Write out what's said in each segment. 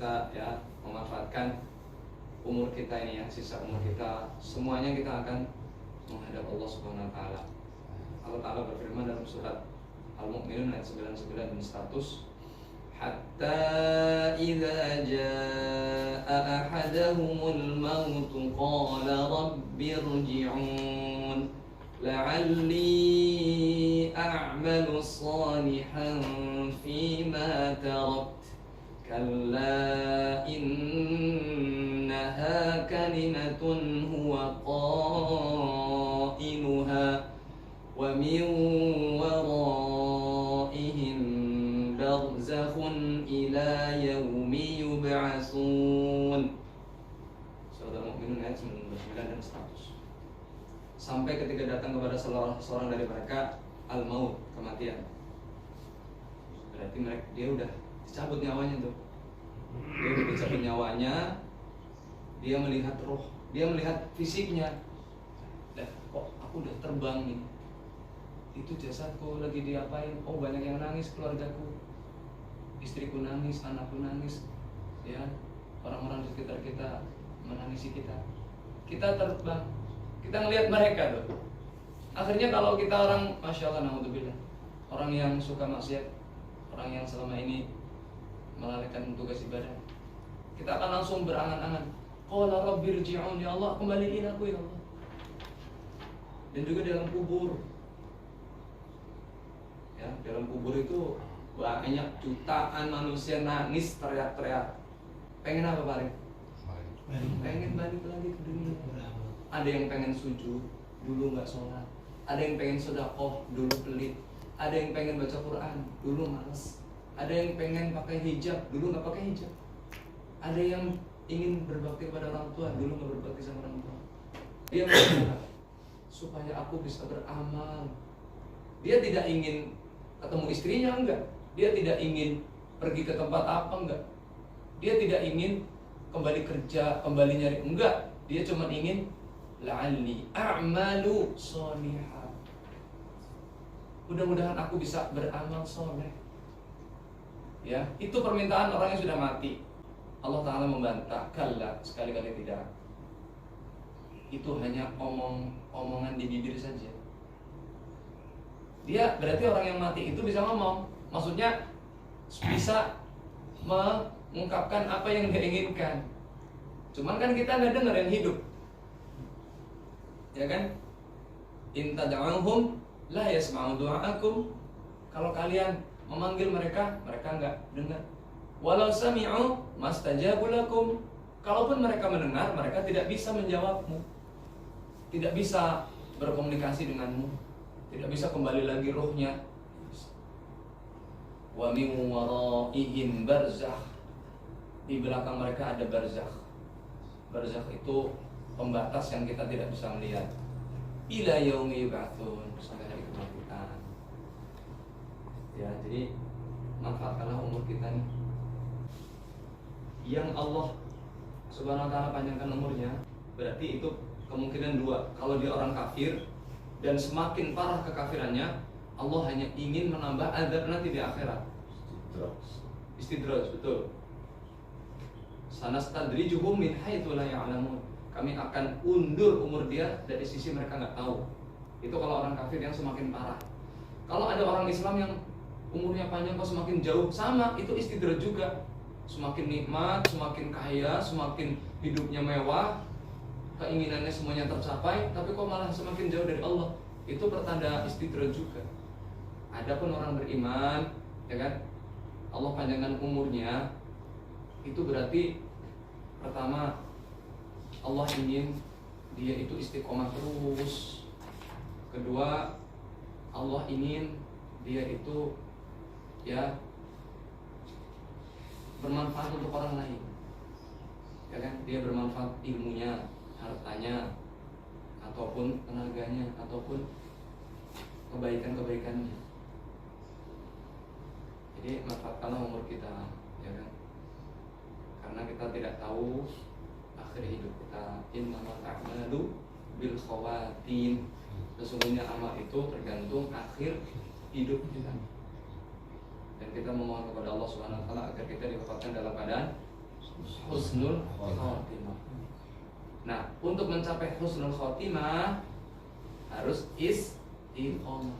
kita ya memanfaatkan umur kita ini ya, sisa umur kita, semuanya kita akan menghadap Allah Subhanahu wa taala. Allah Ta'ala berfirman dalam surat Al-Mu'minun ayat 99 dan 100, hatta idza jaa ahadahumul maut qala rabbirji'un la'alli a'malu salihan fima tarakt kalla innaha kalimatun huwa qailuha wa min waraihim barzakhun ila yaumi yub'atsun. Surat Al-Mu'minun ayat 99 dan 100. Sampai ketika datang kepada seorang dari mereka al-maut, kematian. Berarti dia udah dicabut nyawanya tuh. Dia udah dicabut nyawanya. Dia melihat roh, dia melihat fisiknya. Kok aku udah terbang nih. Itu jasadku lagi diapain? Oh, banyak yang nangis, keluargaku, istriku nangis, anakku nangis, ya, orang-orang di sekitar kita menangisi kita. Kita terbang, kita ngelihat mereka tuh. Akhirnya kalau kita orang, masya Allah, naudzubillah, orang yang suka maksiat, orang yang selama ini melalaikan tugas ibadah, kita akan langsung berangan-angan, qala rabbirji'un, ya Allah, kembaliin aku ya Allah. Dan juga dalam kubur, ya, dalam kubur itu banyak jutaan manusia nangis, teriak-teriak. Pengen apa paling? Pengen balik lagi ke dunia. Ada yang pengen sujud, dulu nggak sholat. Ada yang pengen sedekah, dulu pelit. Ada yang pengen baca Quran, dulu malas. Ada yang pengen pakai hijab, dulu nggak pakai hijab. Ada yang ingin berbakti kepada orang tua, dulu nggak berbakti sama orang tua. Dia berharap supaya aku bisa beramal. Dia tidak ingin ketemu istrinya, enggak. Dia tidak ingin pergi ke tempat apa, enggak. Dia tidak ingin kembali kerja, kembali nyari, enggak. Dia cuma ingin la'alli a'malu sholihan. Mudah-mudahan aku bisa beramal soleh. Ya, itu permintaan orang yang sudah mati. Allah Ta'ala membantah, kalla, sekali-kali tidak. Itu hanya omongan di bibir saja. Dia berarti orang yang mati itu bisa ngomong, maksudnya bisa mengungkapkan apa yang dia inginkan. Cuman kan kita nggak dengar yang hidup, ya kan? In tad'uhum la yasma'u du'aakum. Kalau kalian memanggil mereka, mereka nggak dengar. Walau sami'u mastajabu lakum. Kalaupun mereka mendengar, mereka tidak bisa menjawabmu, tidak bisa berkomunikasi denganmu, tidak bisa kembali lagi rohnya. Wa min waraihim barzakh. Di belakang mereka ada barzakh. Barzakh itu pembatas yang kita tidak bisa melihat. Ila yaumi yub'atsun, sampai hari kebangkitan. Ya, jadi manfaatkanlah umur kita nih. Yang Allah Subhanahu wa ta'ala panjangkan umurnya, berarti itu kemungkinan dua. Kalau dia orang kafir dan semakin parah kekafirannya, Allah hanya ingin menambah azab nanti di akhirat. Istidraj, betul. Sanastadrijuhum min haitsu la ya'lamun. Kami akan undur umur dia dari sisi mereka nggak tahu. Itu kalau orang kafir yang semakin parah. Kalau ada orang Islam yang umurnya panjang kok semakin jauh, sama, itu istidraj juga. Semakin nikmat, semakin kaya, semakin hidupnya mewah, keinginannya semuanya tercapai, tapi kok malah semakin jauh dari Allah. Itu pertanda istidraj juga. Adapun orang beriman, ya kan, Allah panjangkan umurnya, itu berarti pertama Allah ingin dia itu istiqomah terus. Kedua, Allah ingin dia itu ya bermanfaat untuk orang lain, ya kan? Dia bermanfaat ilmunya, hartanya, ataupun tenaganya, ataupun kebaikan-kebaikannya. Jadi manfaatkanlah umur kita, ya kan? Karena kita tidak tahu akhir hidup kita. Innamal a'malu bil khawatim. Sesungguhnya amal itu tergantung akhir hidup kita. Dan kita memohon kepada Allah Subhanahu wa taala agar kita diwafatkan dalam keadaan husnul khotimah. Nah, untuk mencapai husnul khotimah harus istiqomah.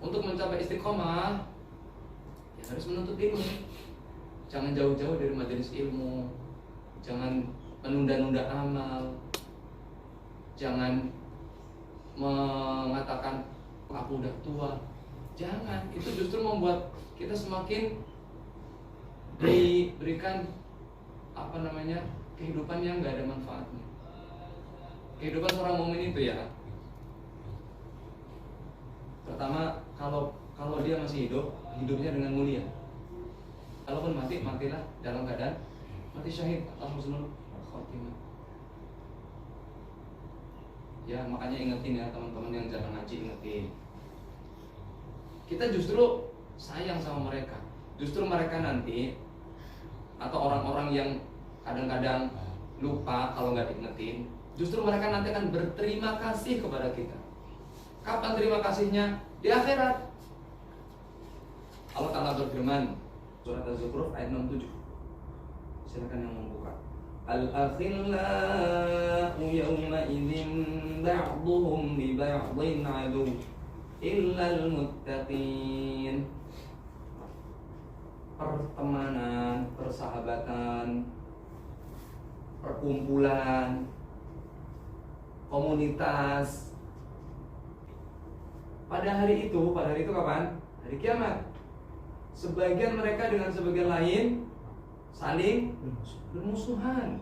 Untuk mencapai istiqomah ya harus menuntut ilmu. Jangan jauh-jauh dari majelis ilmu. Jangan menunda-nunda amal. Jangan mengatakan aku udah tua. Jangan, itu justru membuat kita semakin diberikan kehidupan yang nggak ada manfaatnya. Kehidupan seorang mukmin itu ya, pertama kalau dia masih hidup, hidupnya dengan mulia. Kalaupun mati, matilah dalam keadaan mati syahid atau husnul khotimah. Ya makanya ingetin ya teman-teman yang jarang ngaji, ingetin. Kita justru sayang sama mereka. Justru mereka nanti atau orang-orang yang kadang-kadang lupa kalau nggak diingetin, justru mereka nanti akan berterima kasih kepada kita. Kapan terima kasihnya? Di akhirat. Allah Ta'ala berfirman surat Az-Zukhruf ayat 67. Silakan yang membuka. Al-akhillau yawma idzin ba'dhum li ba'dhin 'adu illa al-muttaqin. Pertemanan, persahabatan, perkumpulan, komunitas. Pada hari itu kapan? Hari kiamat. Sebagian mereka dengan sebagian lain saling bermusuhan.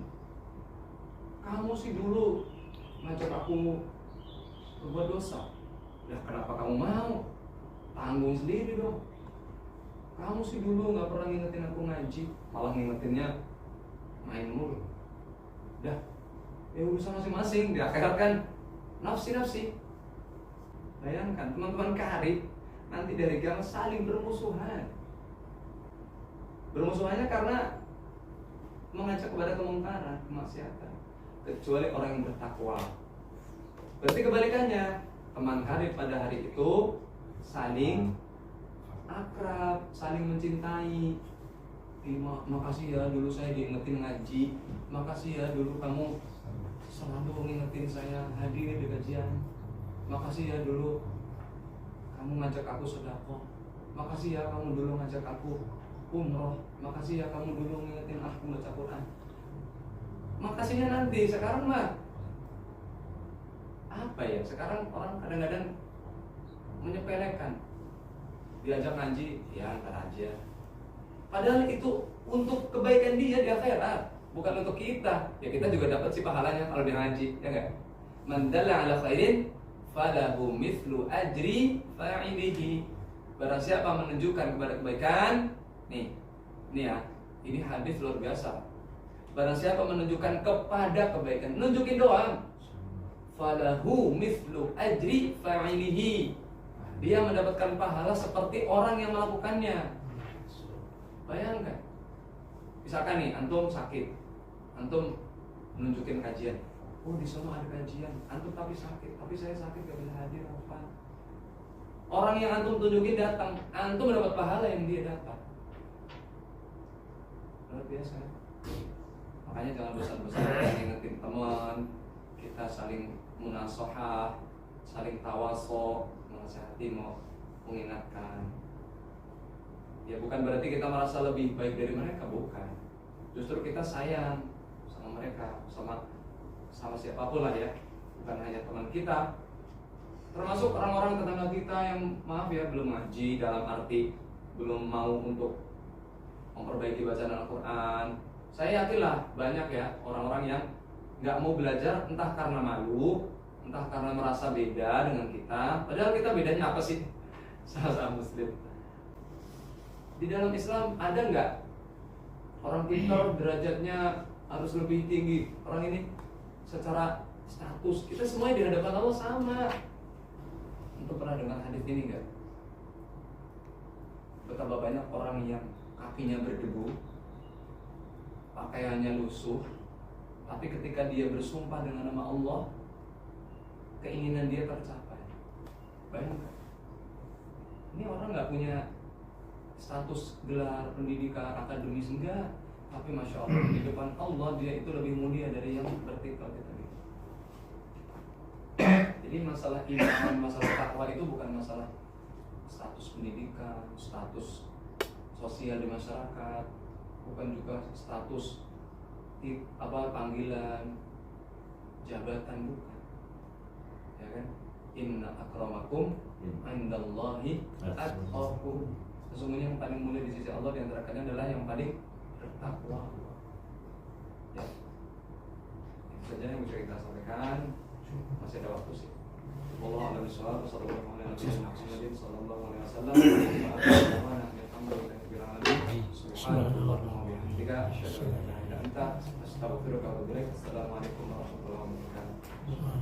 Kamu sih dulu ngajak aku berbuat dosa. Ya kenapa kamu mau? Tanggung sendiri dong. Kamu sih dulu nggak pernah ngingetin aku ngaji, malah ngingetinnya main mulu. Dah, ya urusan masing-masing. Di akhirat kan nafsi-nafsi. Bayangkan teman-teman karib nanti dari kiamat saling bermusuhan. Bermusuhannya karena mengajak kepada kemungkaran, kemaksiatan. Kecuali orang yang bertakwa. Berarti kebalikannya, teman karib pada hari itu saling akrab, saling mencintai. Makasih ya dulu saya diingetin ngaji. Makasih ya dulu kamu selalu ngingetin saya hadir di kajian. Makasih ya dulu kamu ngajak aku sedekah. Makasih ya kamu dulu ngajak aku umroh. Makasih ya kamu dulu ngingetin aku baca Quran. Makasihnya nanti, sekarang mah apa ya? Sekarang orang kadang-kadang menyepelekan. Diajak ngaji, ya antar aja. Padahal itu untuk kebaikan dia di akhirat, bukan untuk kita. Ya kita juga dapat sih pahalanya kalau dia ngaji, ya enggak? Man dalla ala khairin falahu mithlu ajri fa'ilihi. Barang siapa menunjukkan kepada kebaikan, nih ya, ini hadis luar biasa. Barang siapa menunjukkan kepada kebaikan, nunjukin doang. Falahu mithlu ajri fa'ilihi. Dia mendapatkan pahala seperti orang yang melakukannya. Bayangkan. Misalkan nih, antum sakit, antum menunjukin kajian. Oh di sana ada kajian, antum tapi sakit, tapi saya sakit gak bisa hadir apa. Orang yang antum tunjukin datang, antum mendapat pahala yang dia dapat. Luar biasa. Makanya jangan bosan-bosan ngingetin teman, kita saling munasohah, saling tawaso, menasihati, mau mengingatkan. Ya bukan berarti kita merasa lebih baik dari mereka, bukan. Justru kita sayang sama mereka, sama siapapun lah ya, bukan hanya teman kita. Termasuk orang-orang tetangga kita yang maaf ya belum ngaji, dalam arti belum mau untuk memperbaiki bacaan Al-Quran. Saya yakinlah banyak ya orang-orang yang nggak mau belajar, entah karena malu, entah karena merasa beda dengan kita. Padahal kita bedanya apa sih? Sama-sama Muslim. Di dalam Islam ada nggak orang pintar derajatnya harus lebih tinggi orang ini secara status? Kita semuanya di hadapan Allah sama. Untuk pernah dengar hadis ini nggak? Betapa banyak orang yang kakinya berdebu, pakaiannya lusuh, tapi ketika dia bersumpah dengan nama Allah, keinginan dia tercapai. Bayangkan, ini orang nggak punya status gelar pendidikan akademis, enggak. Tapi masya Allah di depan Allah dia itu lebih mulia dari yang vertikal kita. Jadi masalah iman, masalah takwa itu bukan masalah status pendidikan, status sosial di masyarakat, bukan juga status panggilan, jabatan, bukan. Ya kan? Inna akramakum indallahi atqakum. Sesungguhnya yang paling mulia di sisi Allah di antara kalian adalah yang paling bertakwa. Ya. Itu saja yang bisa kita sampaikan. Masih ada waktu sih. Wallahu a'lam bishawab. Sallallahu alaihi wasallam. Subhanallah wa bihamdihi asyhadu an la ilaha illa anta astaghfiruka wa atubu ilaik. Assalamualaikum warahmatullahi wabarakatuh.